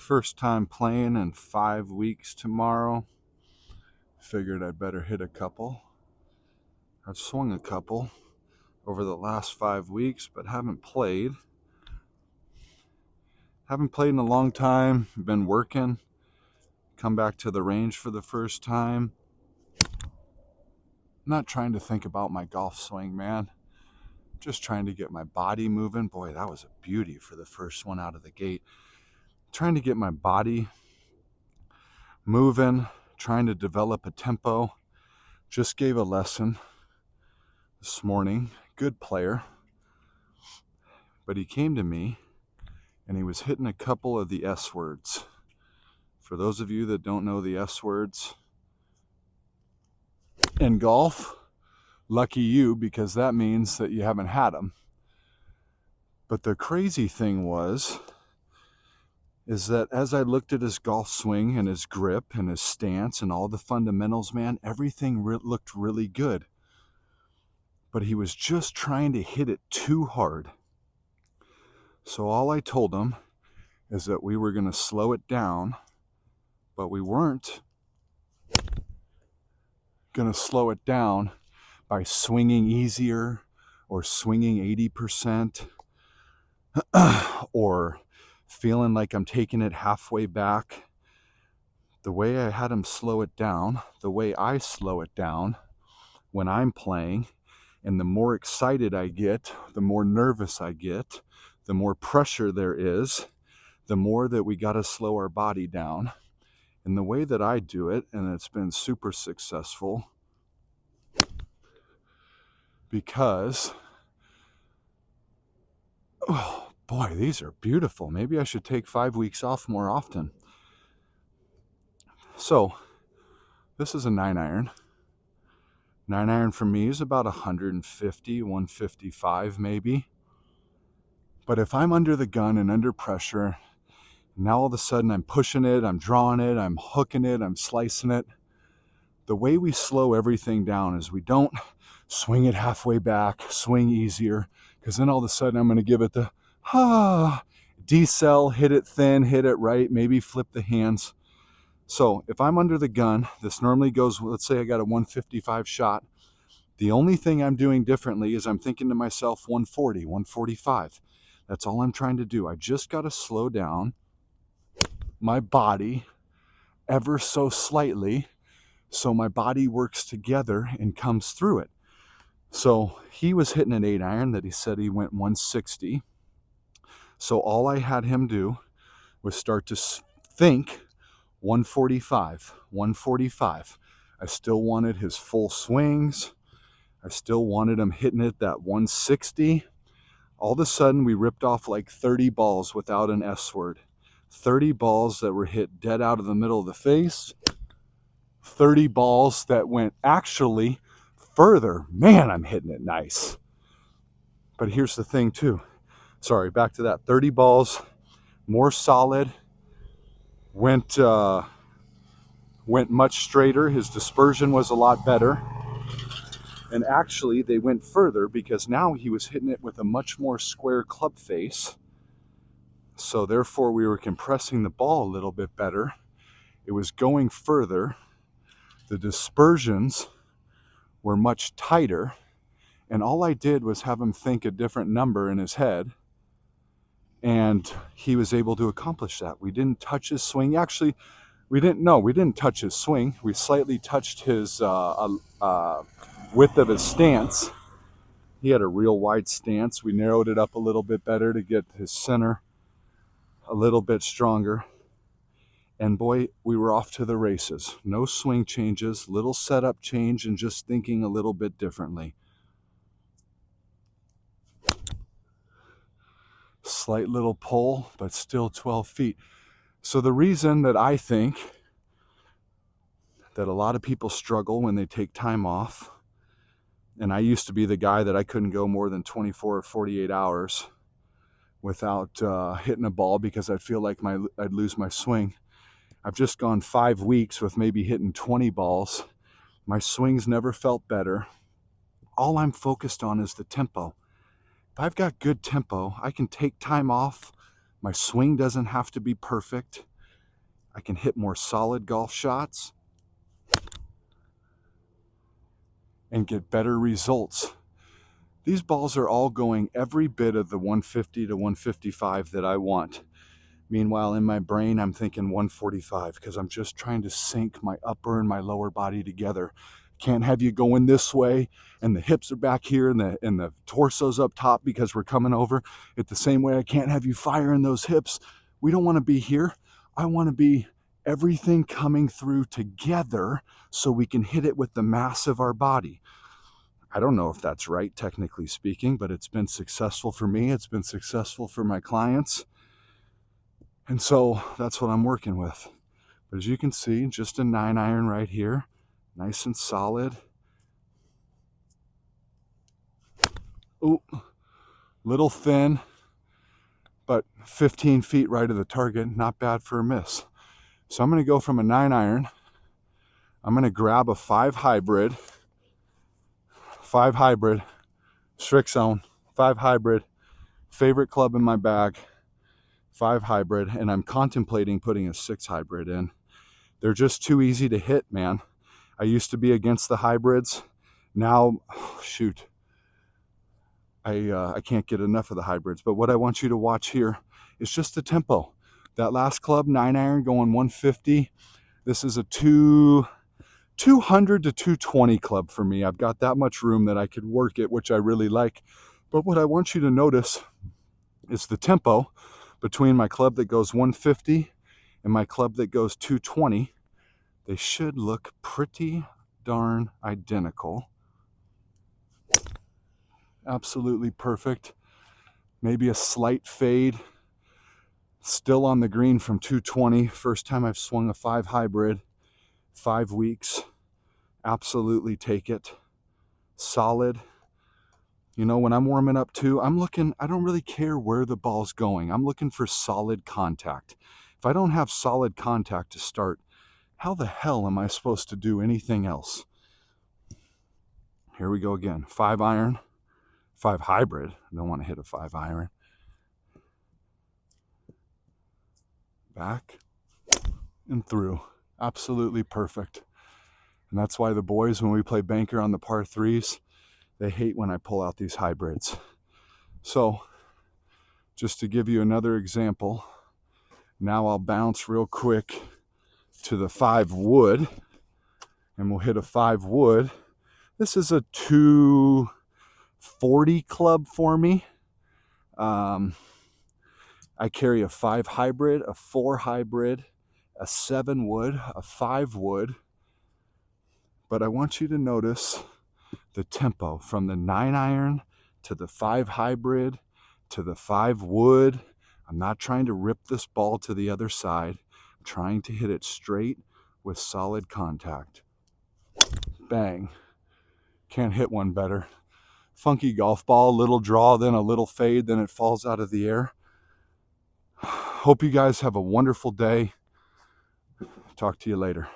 First time playing in 5 weeks tomorrow. Figured I'd better hit a couple. I've swung a couple over the last 5 weeks, but haven't played. Haven't played in a long time. Been working. Come back to the range for the first time. Not trying to think about my golf swing, man. Just trying to get my body moving. Boy, that was a beauty for the first one out of the gate. Trying to get my body moving, trying to develop a tempo. Just gave a lesson this morning. Good player. But he came to me and he was hitting a couple of the S words. For those of you that don't know the S words in golf, lucky you, because that means that you haven't had them. But the crazy thing is that as I looked at his golf swing and his grip and his stance and all the fundamentals, man, everything looked really good. But he was just trying to hit it too hard. So all I told him is that we were going to slow it down, but we weren't going to slow it down by swinging easier or swinging 80% or feeling like I'm taking it halfway back. The way I had him slow it down, the way I slow it down when I'm playing, and the more excited I get, the more nervous I get, the more pressure there is, the more that we got to slow our body down. And the way that I do it, and it's been super successful, because, oh boy, these are beautiful. Maybe I should take 5 weeks off more often. So, this is a 9-iron. 9-iron for me is about 150, 155 maybe. But if I'm under the gun and under pressure, now all of a sudden I'm pushing it, I'm drawing it, I'm hooking it, I'm slicing it. The way we slow everything down is we don't swing it halfway back, swing easier, because then all of a sudden I'm going to give it the decel, hit it thin, hit it right, maybe flip the hands. So if I'm under the gun, this normally goes, let's say I got a 155 shot. The only thing I'm doing differently is I'm thinking to myself 140, 145. That's all I'm trying to do. I just got to slow down my body ever so slightly so my body works together and comes through it. So he was hitting an 8-iron that he said he went 160. So all I had him do was start to think 145, 145. I still wanted his full swings. I still wanted him hitting it that 160. All of a sudden, we ripped off like 30 balls without an S word. 30 balls that were hit dead out of the middle of the face. 30 balls that went actually further. Man, I'm hitting it nice. But here's the thing too. Sorry, back to that. 30 balls, more solid. Went much straighter. His dispersion was a lot better. And actually, they went further because now he was hitting it with a much more square club face. So therefore, we were compressing the ball a little bit better. It was going further. The dispersions were much tighter. And all I did was have him think a different number in his head. And he was able to accomplish that. We didn't touch his swing. Actually, we didn't touch his swing. We slightly touched his width of his stance. He had a real wide stance. We narrowed it up a little bit better to get his center a little bit stronger. And boy, we were off to the races. No swing changes, little setup change, and just thinking a little bit differently. Slight little pull, but still 12 feet. So the reason that I think that a lot of people struggle when they take time off, and I used to be the guy that I couldn't go more than 24 or 48 hours without hitting a ball because I'd feel like I'd lose my swing. I've just gone 5 weeks with maybe hitting 20 balls. My swings never felt better. All I'm focused on is the tempo. If I've got good tempo, I can take time off. My swing doesn't have to be perfect. I can hit more solid golf shots and get better results. These balls are all going every bit of the 150 to 155 that I want. Meanwhile, in my brain, I'm thinking 145 because I'm just trying to sync my upper and my lower body together. Can't have you going this way and the hips are back here and the torso's up top because we're coming over. It's the same way I can't have you firing those hips. We don't want to be here. I want to be everything coming through together so we can hit it with the mass of our body. I don't know if that's right, technically speaking, but it's been successful for me. It's been successful for my clients. And so that's what I'm working with. But as you can see, just a 9-iron right here, nice and solid. Ooh, little thin, but 15 feet right of the target, not bad for a miss. So I'm going to go from a 9-iron. I'm going to grab a 5 hybrid, Strixzone, 5 hybrid, favorite club in my bag, 5 hybrid, and I'm contemplating putting a 6 hybrid in. They're just too easy to hit, man. I used to be against the hybrids. Now, shoot, I can't get enough of the hybrids. But what I want you to watch here is just the tempo. That last club, 9-iron, going 150. This is a 200 to 220 club for me. I've got that much room that I could work it, which I really like. But what I want you to notice is the tempo between my club that goes 150 and my club that goes 220. They should look pretty darn identical. Absolutely perfect. Maybe a slight fade. Still on the green from 220. First time I've swung a 5 hybrid. 5 weeks. Absolutely take it. Solid. You know, when I'm warming up too, I don't really care where the ball's going. I'm looking for solid contact. If I don't have solid contact to start, how the hell am I supposed to do anything else? Here we go again. 5-iron, 5 hybrid. I don't want to hit a 5-iron. Back and through. Absolutely perfect. And that's why the boys, when we play banker on the par 3s, they hate when I pull out these hybrids. So, just to give you another example, now I'll bounce real quick to the 5 wood, and we'll hit a 5 wood. This is a 240 club for me. I carry a 5 hybrid, a 4 hybrid, a 7 wood, a 5 wood. But I want you to notice the tempo from the 9-iron to the 5 hybrid to the 5 wood. I'm not trying to rip this ball to the other side. I'm trying to hit it straight with solid contact. Bang. Can't hit one better. Funky golf ball, little draw, then a little fade, then it falls out of the air. Hope you guys have a wonderful day. Talk to you later.